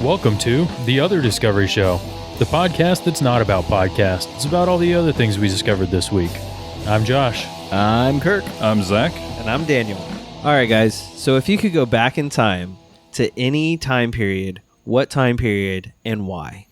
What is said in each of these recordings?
Welcome to The Other Discovery Show, the podcast that's not about podcasts. It's about all the other things we discovered this week. I'm Josh. I'm Kirk. I'm Zach. And I'm Daniel. All right, guys. So if you could go back in time to any time period, what time period and why?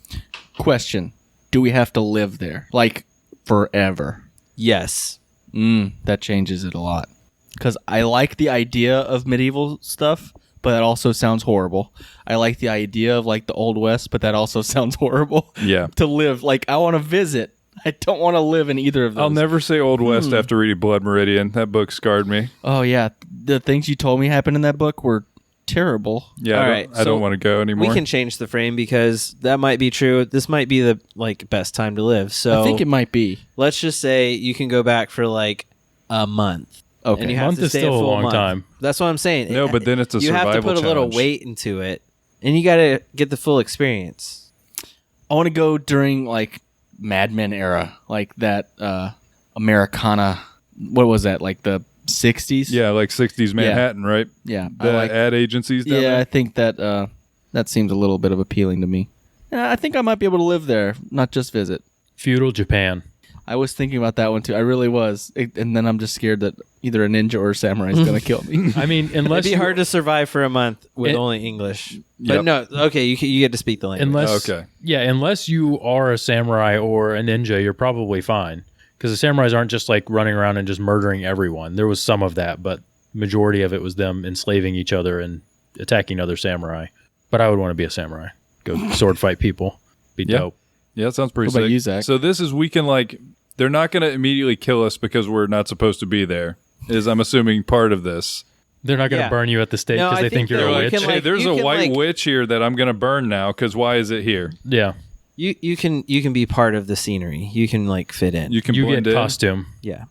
Question. Do we have to live there? Like, forever? Yes. That changes it a lot. Because I like the idea of medieval stuff, but that also sounds horrible. I like the idea of, like, the Old West, but that also sounds horrible. Yeah. To live. Like, I want to visit. I don't want to live in either of those. I'll never say Old West after reading Blood Meridian. That book scarred me. Oh, yeah. The things you told me happened in that book were terrible. Yeah, I don't want to go anymore. We can change the frame because that might be true. This might be the best time to live. So I think it might be. Let's just say you can go back for like a month. Okay. And you A have month to is stay still a full long month. time. That's what I'm saying. No, but then it's a you survival have to put a little challenge. weight into it, and you got to get the full experience. I want to go during, like, Mad Men era. Like that Americana. What was that? Like the 60s? Yeah, like 60s Manhattan, right? Yeah. The ad agencies down Yeah, there? I think that that seems a little bit of appealing to me. Yeah, I think I might be able to live there, not just visit. Feudal Japan. I was thinking about that one too. I really was. And then I'm just scared that either a ninja or a samurai is going to kill me. I mean, unless It'd be hard to survive for a month with only English. But no, okay, you get to speak the language. Unless you are a samurai or a ninja, you're probably fine. Because the samurais aren't just like running around and just murdering everyone. There was some of that, but majority of it was them enslaving each other and attacking other samurai. But I would want to be a samurai. Go sword fight people. Be dope. Yeah, that sounds pretty What about sick. you, Zach? So this is, we can, like, they're not going to immediately kill us because we're not supposed to be there, is I'm assuming part of this. They're not going to Yeah. burn you at the stake No, because I they think think you're they're a like- witch. you can, Hey, there's you a can, white like- witch here that I'm going to burn now because why is it here? Yeah. You can be part of the scenery. You can like fit in. You can You blend get in. costume. Yeah.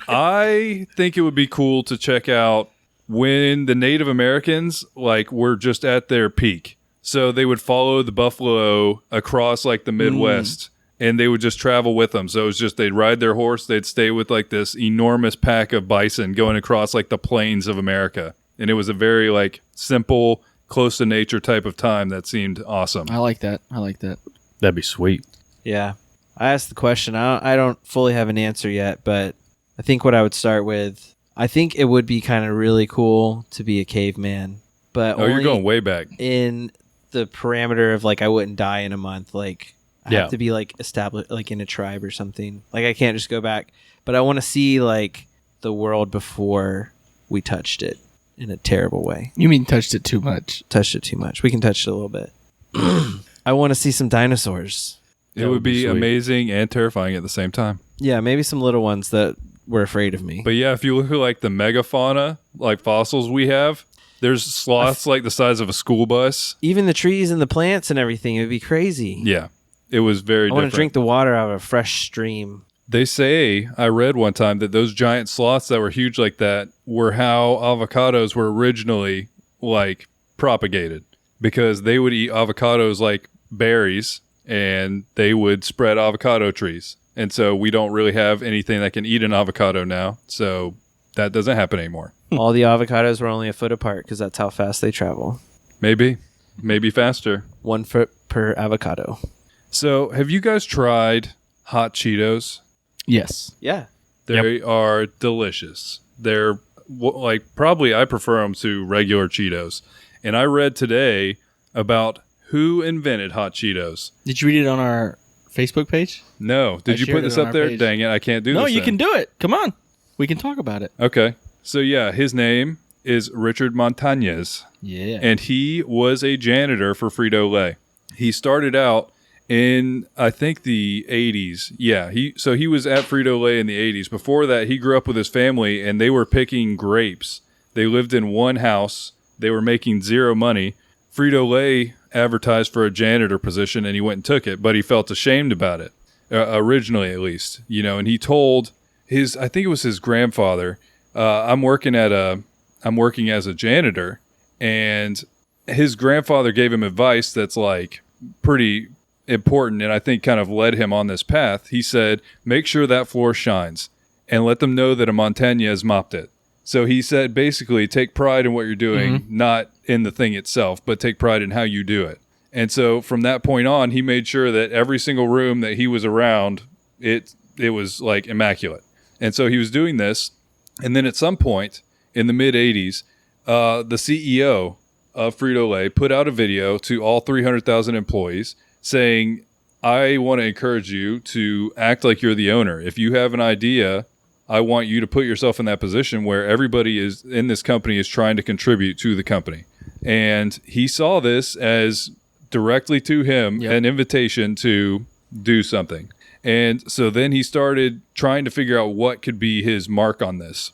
I think it would be cool to check out when the Native Americans like were just at their peak. So they would follow the buffalo across like the Midwest and they would just travel with them. So it was just they'd ride their horse, they'd stay with like this enormous pack of bison going across like the plains of America. And it was a very like simple, close to nature type of time that seemed awesome. I like that. That'd be sweet. Yeah. I asked the question. I don't fully have an answer yet, but I think what I would start with, I think it would be kind of really cool to be a caveman, but Oh, you're only going way back. in the parameter of like I wouldn't die in a month. Like I have to be like established like in a tribe or something. Like I can't just go back, but I want to see like the world before we touched it in a terrible way. You mean touched it too much? Touched it too much. We can touch it a little bit. I want to see some dinosaurs. It would be sweet. amazing and terrifying at the same time. Yeah, maybe some little ones that were afraid of me. But yeah, if you look at like the megafauna, like fossils we have, there's sloths like the size of a school bus. Even the trees and the plants and everything, it would be crazy. Yeah, it was very I want different. to drink the water out of a fresh stream. They say, I read one time that those giant sloths that were huge like that were how avocados were originally like propagated, because they would eat avocados like berries and they would spread avocado trees. And so we don't really have anything that can eat an avocado now. So that doesn't happen anymore. All the avocados were only a foot apart because that's how fast they travel. Maybe faster. 1 foot per avocado. So have you guys tried hot Cheetos? Yes. Yeah. They are delicious. They're like, probably I prefer them to regular Cheetos. And I read today about who invented hot Cheetos. Did you read it on our Facebook page? No. Did you shared put it this on up our there? page. Dang it. I can't do this. No, you then. can do it. Come on. We can talk about it. Okay. So yeah, his name is Richard Montañez. Yeah. And he was a janitor for Frito-Lay. He started out in, I think, the 80s. Yeah, he was at Frito-Lay in the 80s. Before that, he grew up with his family, and they were picking grapes. They lived in one house. They were making zero money. Frito-Lay advertised for a janitor position, and he went and took it, but he felt ashamed about it, originally at least. And he told I think it was his grandfather, I'm working as a janitor, and his grandfather gave him advice that's like pretty important, and I think kind of led him on this path. He said, make sure that floor shines and let them know that a Montañez mopped it. So he said, basically, take pride in what you're doing, not in the thing itself, but take pride in how you do it. And so from that point on, he made sure that every single room that he was around, it was like immaculate. And so he was doing this. And then at some point in the mid 80s, the CEO of Frito-Lay put out a video to all 300,000 employees saying, I want to encourage you to act like you're the owner. If you have an idea, I want you to put yourself in that position where everybody is in this company is trying to contribute to the company. And he saw this as directly to him, an invitation to do something. And so then he started trying to figure out what could be his mark on this.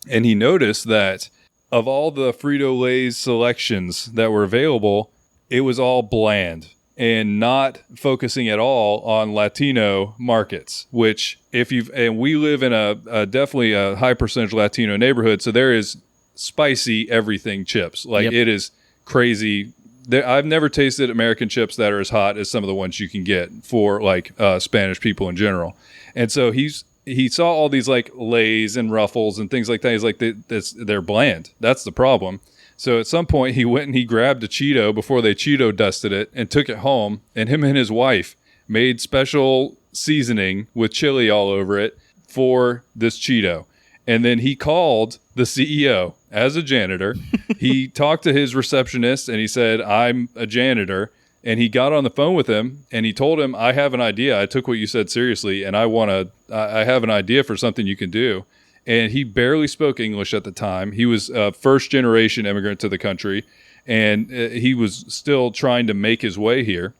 And he noticed that of all the Frito-Lay's selections that were available, it was all bland and not focusing at all on Latino markets, which and we live in a definitely a high percentage Latino neighborhood. So there is spicy everything chips. Like it is crazy. I've never tasted American chips that are as hot as some of the ones you can get for like Spanish people in general. And so he saw all these like Lays and Ruffles and things like that. He's like, they're bland. That's the problem. So at some point he went and he grabbed a Cheeto before they Cheeto dusted it and took it home. And him and his wife made special seasoning with chili all over it for this Cheeto. And then he called the CEO as a janitor. He talked to his receptionist and he said, I'm a janitor. And he got on the phone with him and he told him, I have an idea. I took what you said seriously and I have an idea for something you can do. And he barely spoke English at the time. He was a first generation immigrant to the country and he was still trying to make his way here.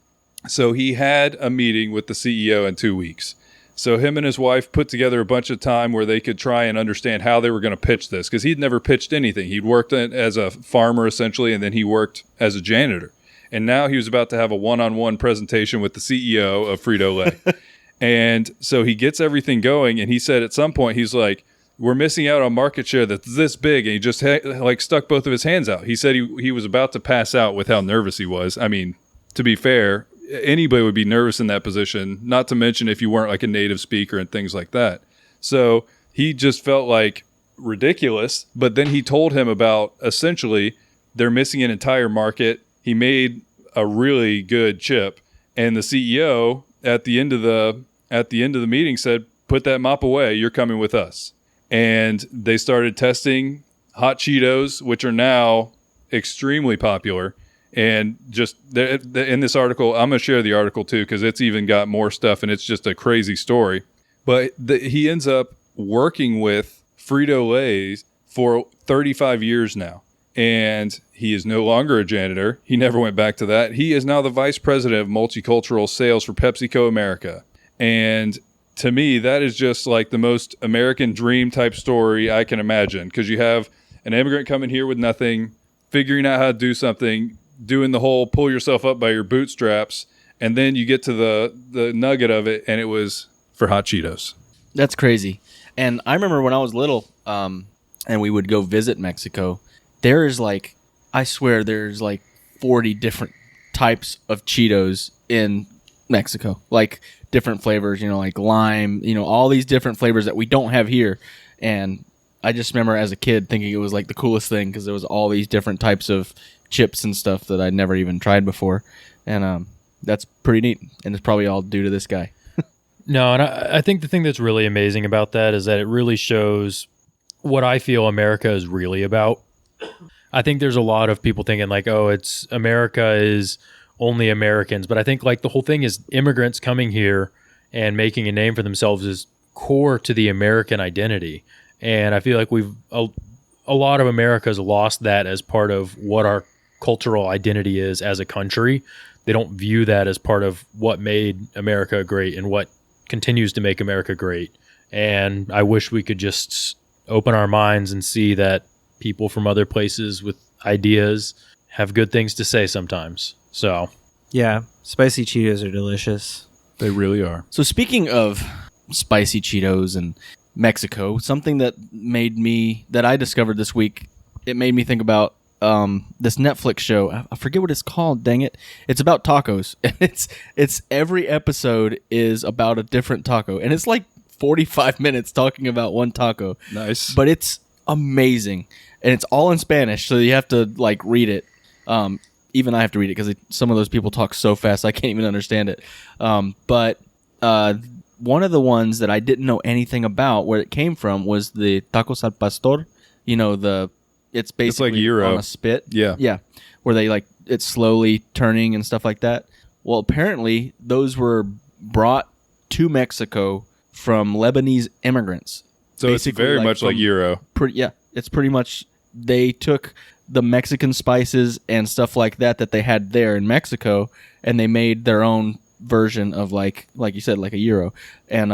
So he had a meeting with the CEO in 2 weeks. So him and his wife put together a bunch of time where they could try and understand how they were going to pitch this, because he'd never pitched anything. He'd worked as a farmer essentially, and then he worked as a janitor. And now he was about to have a one-on-one presentation with the CEO of Frito-Lay. And so he gets everything going, and he said at some point, he's like, we're missing out on market share that's this big, and he just stuck both of his hands out. He said he was about to pass out with how nervous he was. I mean, to be fair, anybody would be nervous in that position, not to mention if you weren't like a native speaker and things like that. So he just felt like ridiculous, but then he told him about essentially they're missing an entire market. He made a really good chip, and the CEO at the end of the meeting said, put that mop away, you're coming with us. And they started testing hot Cheetos, which are now extremely popular. And just in this article, I'm going to share the article too, because it's even got more stuff and it's just a crazy story. But he ends up working with Frito-Lay for 35 years now. And he is no longer a janitor. He never went back to that. He is now the vice president of multicultural sales for PepsiCo America. And to me, that is just like the most American dream type story I can imagine, because you have an immigrant coming here with nothing, figuring out how to do something, doing the whole pull yourself up by your bootstraps, and then you get to the nugget of it, and it was for hot Cheetos. That's crazy. And I remember when I was little, and we would go visit Mexico, I swear there's like 40 different types of Cheetos in Mexico. Like different flavors, like lime, all these different flavors that we don't have here. And I just remember as a kid thinking it was like the coolest thing because there was all these different types of chips and stuff that I'd never even tried before. And that's pretty neat. And it's probably all due to this guy. No, and I think the thing that's really amazing about that is that it really shows what I feel America is really about. I think there's a lot of people thinking like, oh, it's America is only Americans. But I think like the whole thing is immigrants coming here and making a name for themselves is core to the American identity. And I feel like a lot of America has lost that as part of what our cultural identity is as a country. They don't view that as part of what made America great and what continues to make America great. And I wish we could just open our minds and see that people from other places with ideas have good things to say sometimes. So, yeah, spicy Cheetos are delicious. They really are. So speaking of spicy Cheetos and Mexico, something that I discovered this week, it made me think about this Netflix show. I forget what it's called, dang it. It's about tacos. And it's every episode is about a different taco. And it's like 45 minutes talking about one taco. Nice. But it's amazing. And it's all in Spanish, so you have to like read it. even I have to read it because some of those people talk so fast I can't even understand it. But one of the ones that I didn't know anything about where it came from was the tacos al pastor. You know, it's basically like gyro on a spit. Yeah. Where they like it's slowly turning and stuff like that. Well, apparently those were brought to Mexico from Lebanese immigrants. So it's Basically, very much like gyro. It's pretty much they took the Mexican spices and stuff like that they had there in Mexico, and they made their own version of like you said, like a gyro. And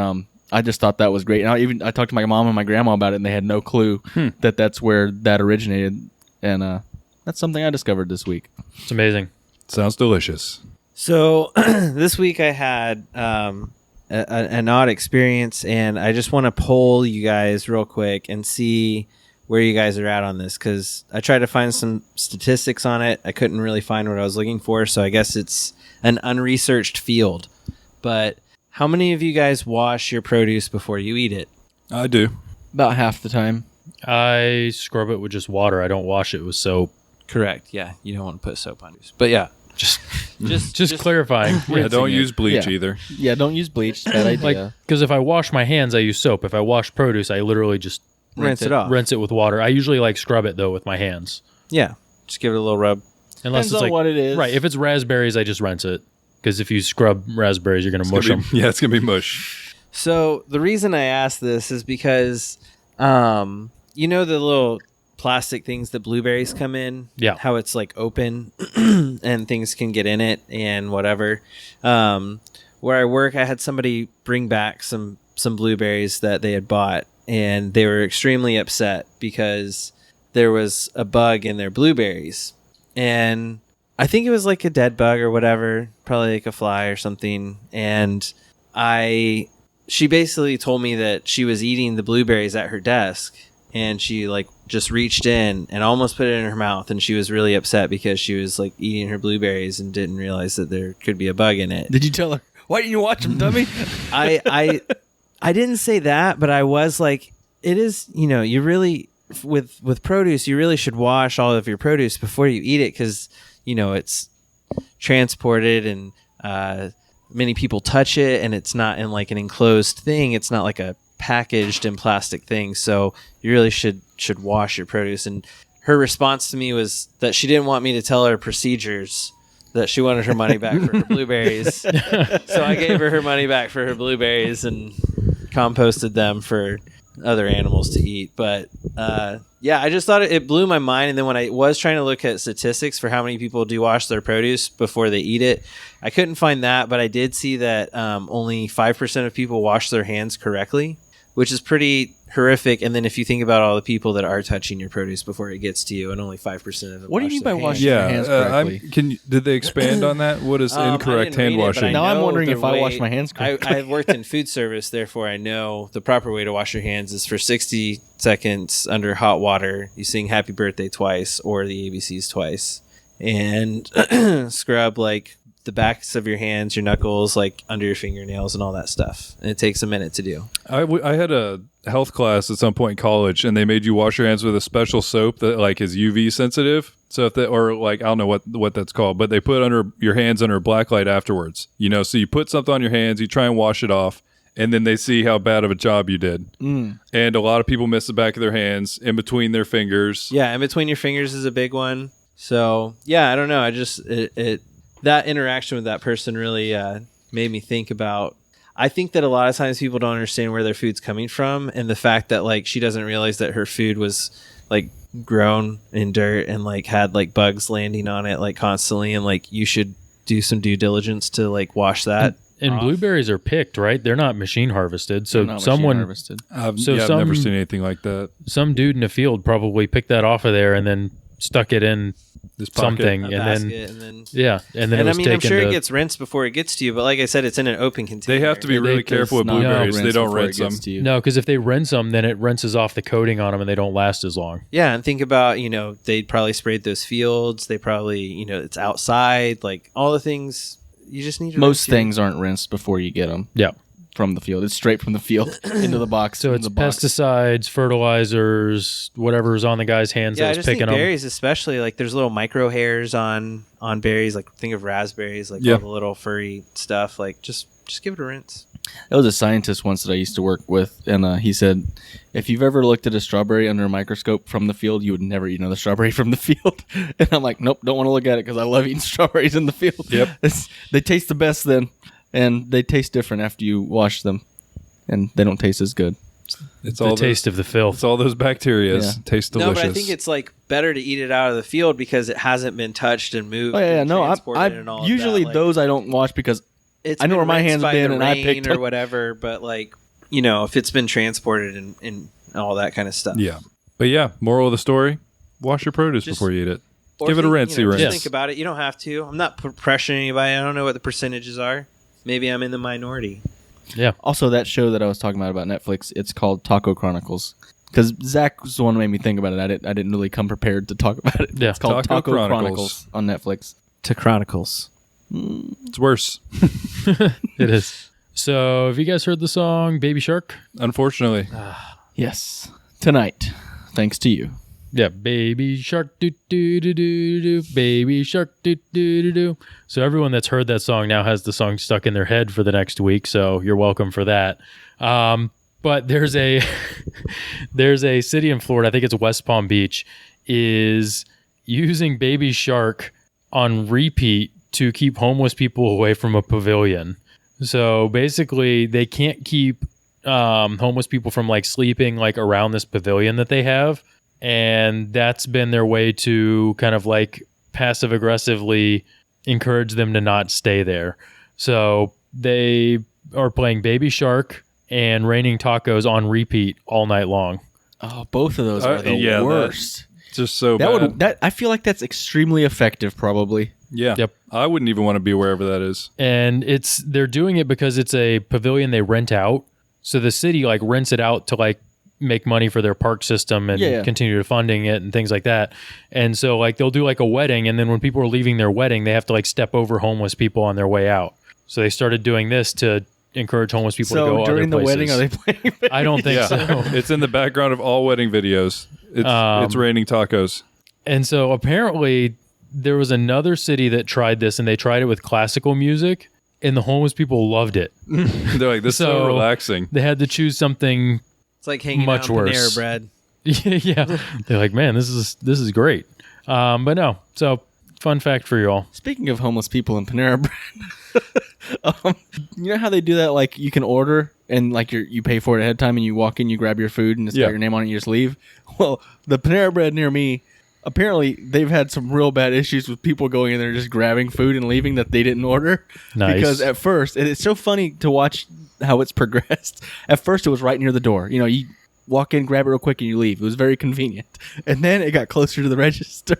I just thought that was great. And I talked to my mom and my grandma about it, and they had no clue that that's where that originated. And that's something I discovered this week. It's amazing. Sounds delicious. So this week I had an odd experience, and I just want to poll you guys real quick and see where you guys are at on this, because I tried to find some statistics on it. I couldn't really find what I was looking for, so I guess it's an unresearched field. But how many of you guys wash your produce before you eat it? I do. About half the time. I scrub it with just water. I don't wash it with soap. Correct. Yeah, you don't want to put soap on yours. But yeah, Just clarifying. Yeah, don't use bleach Yeah. either. Yeah, don't use bleach. It's a bad idea. Like, because if I wash my hands, I use soap. If I wash produce, I literally just rinse it off. rinse it with water. I usually like scrub it though with my hands. Yeah, just give it a little rub. Unless Depends it's on like what it is. right. If it's raspberries, I just rinse it. Because if you scrub raspberries, you're gonna mush them. Yeah, it's gonna be mush. So the reason I asked this is because, you know, the little plastic things that blueberries come in. Yeah. How it's like open and things can get in it and whatever. Where I work, I had somebody bring back some blueberries that they had bought, and they were extremely upset because there was a bug in their blueberries, and I think it was like a dead bug or whatever, probably like a fly or something. And she basically told me that she was eating the blueberries at her desk, and she like just reached in and almost put it in her mouth, and she was really upset because she was like eating her blueberries and didn't realize that there could be a bug in it. Did you tell her, why didn't you watch them, dummy? I didn't say that, but I was like, it is, you know, you really with produce, you really should wash all of your produce before you eat it, because you know it's transported and many people touch it, and it's not in like an enclosed thing. It's not like a packaged in plastic thing, so you really should wash your produce. And her response to me was that she didn't want me to tell her procedures, that she wanted her money back for her blueberries. So I gave her money back for her blueberries and composted them for other animals to eat. But yeah, I just thought it blew my mind. And then when I was trying to look at statistics for how many people do wash their produce before they eat it, I couldn't find that, but I did see that only 5% of people wash their hands correctly, which is pretty horrific. And then if you think about all the people that are touching your produce before it gets to you, and only 5% of them. What do you mean by washing Yeah, your hands correctly? did they expand on that? What is I incorrect didn't read hand it, but washing? I Now I'm know wondering the if I way- wash my hands correctly. I've worked in food service, therefore I know the proper way to wash your hands is for 60 seconds under hot water. You sing Happy Birthday twice or the ABCs twice, and scrub like the backs of your hands, your knuckles, like under your fingernails and all that stuff. And it takes a minute to do. I had a health class at some point in college, and they made you wash your hands with a special soap that like is UV sensitive. So if that, or like, I don't know what that's called, but they put under your hands under black light afterwards, you know, so you put something on your hands, you try and wash it off, and then they see how bad of a job you did. And a lot of people miss the back of their hands in between their fingers. Yeah, in between your fingers is a big one. So yeah, I don't know. I just that interaction with that person really made me think about. I think that a lot of times people don't understand where their food's coming from, and the fact that like she doesn't realize that her food was like grown in dirt and like had like bugs landing on it like constantly, and like you should do some due diligence to like wash that. And blueberries are picked, right? They're not machine harvested. So Not someone, machine harvested. I've So I've some- never seen anything like that. some dude in a field probably picked that off of there and then stuck it in This pocket. something, A and then basket, and then yeah, and then and it I was mean, I'm taken sure to, it gets rinsed before it gets to you, but like I said, it's in an open container. They have to be really careful with Not blueberries. They rinse don't before it rinse them. gets to you. no, because if they rinse them, then it rinses off the coating on them, and they don't last as long. Yeah, and think about, you know, they probably sprayed those fields. They probably, you know, it's outside, like all the things you just need to Most rinse your- things aren't rinsed before you get them. Yeah, from the field. It's straight from the field into the box. So in it's the box. pesticides, fertilizers, whatever's on the guy's hands Yeah, I that was just think picking them. berries, especially like there's little micro hairs on berries. Like think of raspberries, like Yeah. all the little furry stuff. Like just give it a rinse. There was a scientist once that I used to work with, and he said, if you've ever looked at a strawberry under a microscope from the field, you would never eat another strawberry from the field. And I'm like, nope, don't want to look at it because I love eating strawberries in the field. Yep. They taste the best then, and they taste different after you wash them, and they don't taste as good. It's The all taste of the filth. It's all those bacteria. Yeah. Taste delicious. No, but I think it's like better to eat it out of the field because it hasn't been touched and moved. Oh, yeah, and no, transported and all of usually that. Like, those I don't wash because it's I know been where my rinsed hands by been the and I rain picked or up. whatever. But like, if it's been transported and all that kind of stuff. yeah. But yeah, moral of the story: wash your produce Just- before you eat it. Or Give it a think, rinsey rinse. Just think about it. You don't have to. I'm not pressuring anybody. I don't know what the percentages are. Maybe I'm in the minority. Yeah. Also, that show that I was talking about Netflix, it's called Taco Chronicles. Because Zach was the one who made me think about it. I didn't really come prepared to talk about it. Yeah. It's called Taco Taco Chronicles. Chronicles on Netflix. To Chronicles. It's worse, It is. So, have you guys heard the song Baby Shark? unfortunately. Yes. Tonight, thanks to you. Yeah, Baby Shark, do do do do do, Baby Shark, do do do do. So everyone that's heard that song now has the song stuck in their head for the next week. So you're welcome for that. But there's a there's a city in Florida, I think it's West Palm Beach, is using Baby Shark on repeat to keep homeless people away from a pavilion. So basically, they can't keep homeless people from like sleeping like around this pavilion that they have. And that's been their way to kind of like passive aggressively encourage them to not stay there. So they are playing Baby Shark and Raining Tacos on repeat all night long. Oh, both of those are the yeah, worst. Just so That bad. I feel like that's extremely effective, probably. Yeah. Yep. I wouldn't even want to be wherever that is. And they're doing it because it's a pavilion they rent out. So the city like rents it out to like make money for their park system and Yeah. continue to funding it and things like that. And so like they'll do like a wedding, and then when people are leaving their wedding, they have to like step over homeless people on their way out. So they started doing this to encourage homeless people to go So during other the wedding, places. are they playing? I don't think Yeah. so. It's in the background of all wedding videos. It's raining tacos. And so apparently there was another city that tried this, and they tried it with classical music, and the homeless people loved it. They're like, this is so So- relaxing. They had to choose something. It's like hanging Much out on worse. Panera bread. Yeah, they're like, man, this is great. But no. So fun fact for you all. Speaking of homeless people in Panera Bread, you know how they do that? Like you can order and like you pay for it ahead of time, and you walk in, you grab your food, and it's Yeah. got your name on it, and you just leave. Well, the Panera Bread near me, apparently they've had some real bad issues with people going in there just grabbing food and leaving that they didn't order. Nice. Because at first, and it's so funny to watch how it's progressed. At first, it was right near the door. You know, you walk in, grab it real quick, and you leave. It was very convenient. And then it got closer to the register.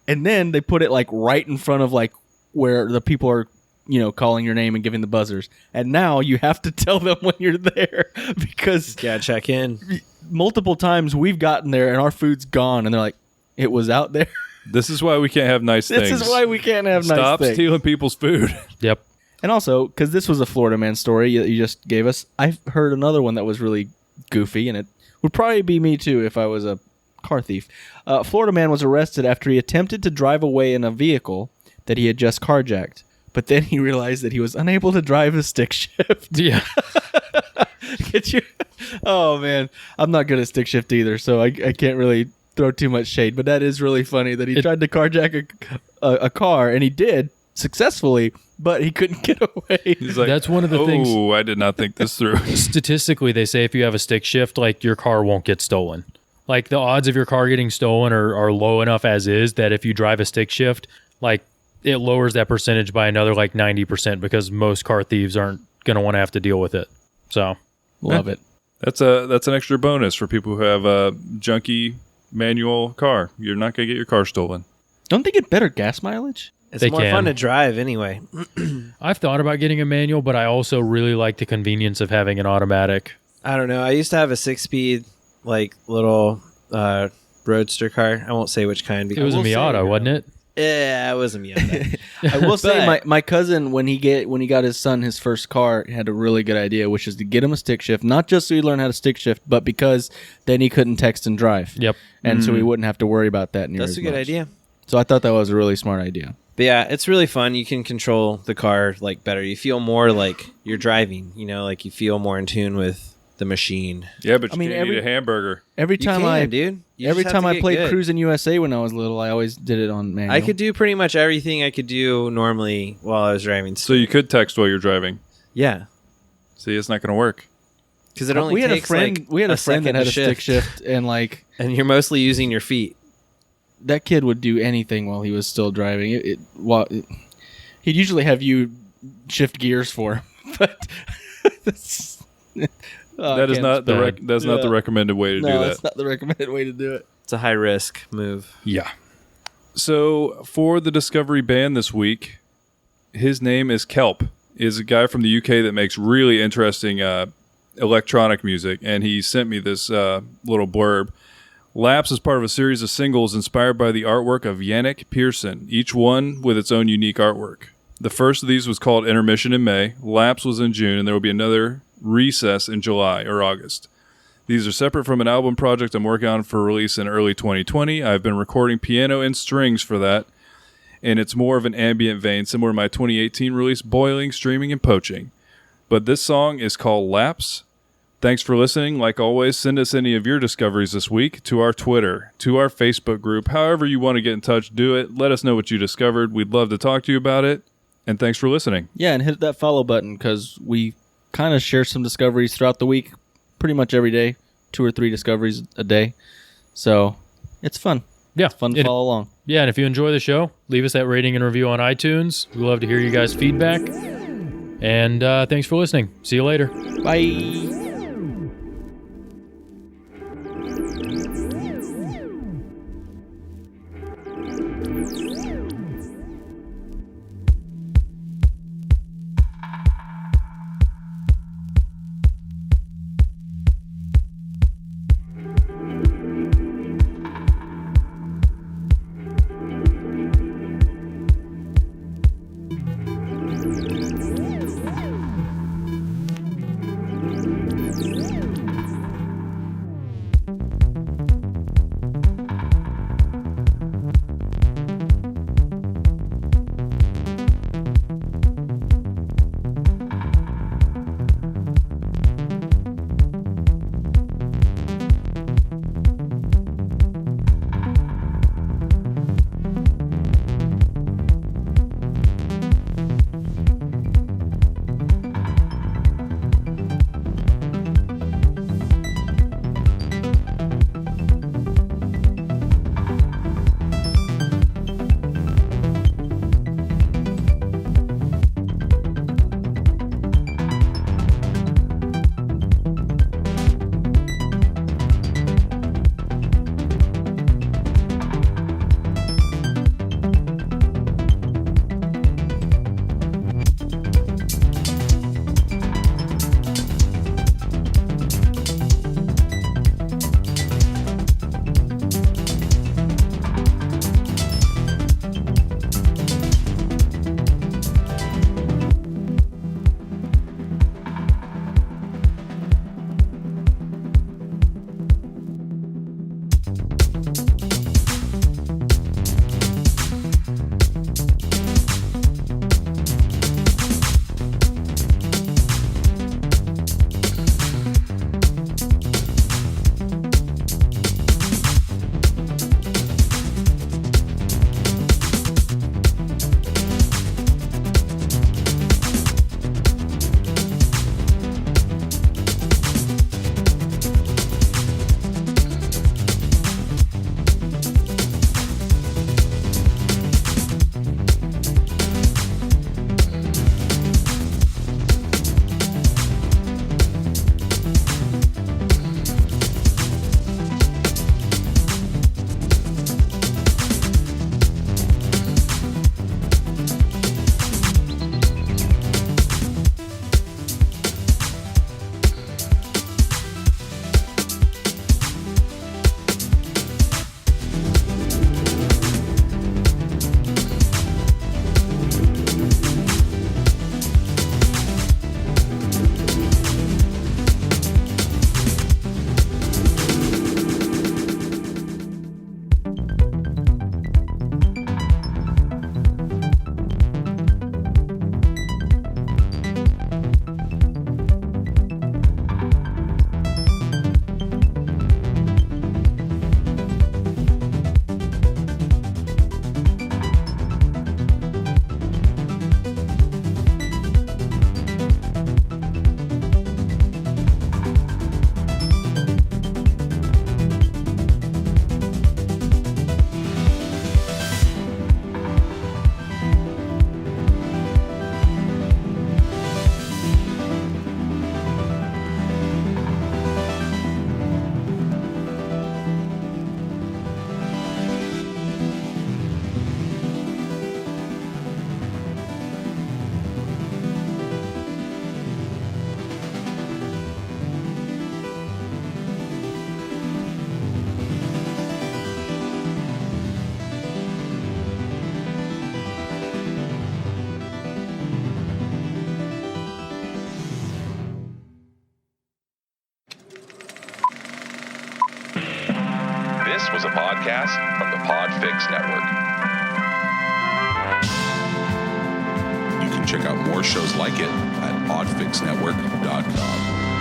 And then they put it like right in front of like where the people are, you know, calling your name and giving the buzzers. And now you have to tell them when you're there because Yeah, check in. multiple times we've gotten there and our food's gone, and they're like, "It was out there." This is why we can't have nice This things. is why we can't have nice Stop things. stealing people's food. Yep. And also, because this was a Florida man story you just gave us, I've heard another one that was really goofy, and it would probably be me too if I was a car thief. Florida man was arrested after he attempted to drive away in a vehicle that he had just carjacked, but then he realized that he was unable to drive a stick shift. Yeah. Get you? Oh man, I'm not good at stick shift either, so I can't really throw too much shade. But that is really funny that he tried to carjack a car, and he did successfully, but he couldn't get away. He's like, That's one of the things- Oh, I did not think this through. Statistically, they say if you have a stick shift, like your car won't get stolen. Like the odds of your car getting stolen are low enough as is that if you drive a stick shift, like it lowers that percentage by another like 90% because most car thieves aren't going to want to have to deal with it. So Love it. That's an extra bonus for people who have a junky manual car. You're not going to get your car stolen. Don't they get better gas mileage? It's They more can. fun to drive anyway. I've thought about getting a manual, but I also really like the convenience of having an automatic. I don't know. I used to have a 6-speed, like little roadster car. I won't say which kind. It was a will say, Miata, wasn't it? Yeah, I wasn't beyond that. I will say But- my cousin when he got his son his first car, he had a really good idea, which is to get him a stick shift, not just so he learned how to stick shift, but because then he couldn't text and drive. Yep. And so he wouldn't have to worry about that near That's as a good much. idea. So I thought that was a really smart idea. But yeah, it's really fun. You can control the car like better. You feel more like you're driving. You know, like you feel more in tune with the machine. Yeah, but you I mean, can't eat a hamburger. Every You time can, dude. You every just have time to I get played good. Cruising USA when I was little, I always did it on manual. I could do pretty much everything I could do normally while I was driving. So you could text while you're driving. Yeah, See, it's not going to work. because it only we had takes a friend. like we had a friend that second had to a stick shift, and like and you're mostly using your feet. that kid would do anything while he was still driving. He'd usually have you shift gears for him, but that's, That is not the that's not the recommended way to do that. that's not the recommended way to do it. It's a high risk move. Yeah. So for the Discovery band this week, his name is Kelp. Is a guy from the UK that makes really interesting electronic music, and he sent me this little blurb. Laps is part of a series of singles inspired by the artwork of Yannick Pearson, each one with its own unique artwork. The first of these was called Intermission in May, Laps was in June, and there will be another Recess in July or August. These are separate from an album project I'm working on for release in early 2020. I've been recording piano and strings for that, and it's more of an ambient vein, similar to my 2018 release, Boiling, Streaming, and Poaching. But this song is called Laps. Thanks for listening. Like always, send us any of your discoveries this week to our Twitter, to our Facebook group. However you want to get in touch, do it. Let us know what you discovered. We'd love to talk to you about it. And thanks for listening. Yeah, and hit that follow button because we kind of share some discoveries throughout the week, pretty much every day, 2 or 3 discoveries a day. So it's fun. Yeah. It's fun to follow along. Yeah, and if you enjoy the show, leave us that rating and review on iTunes. We'd love to hear you guys' feedback. And thanks for listening. See you later. Bye. was a podcast from the Podfix Network. You can check out more shows like it at podfixnetwork.com.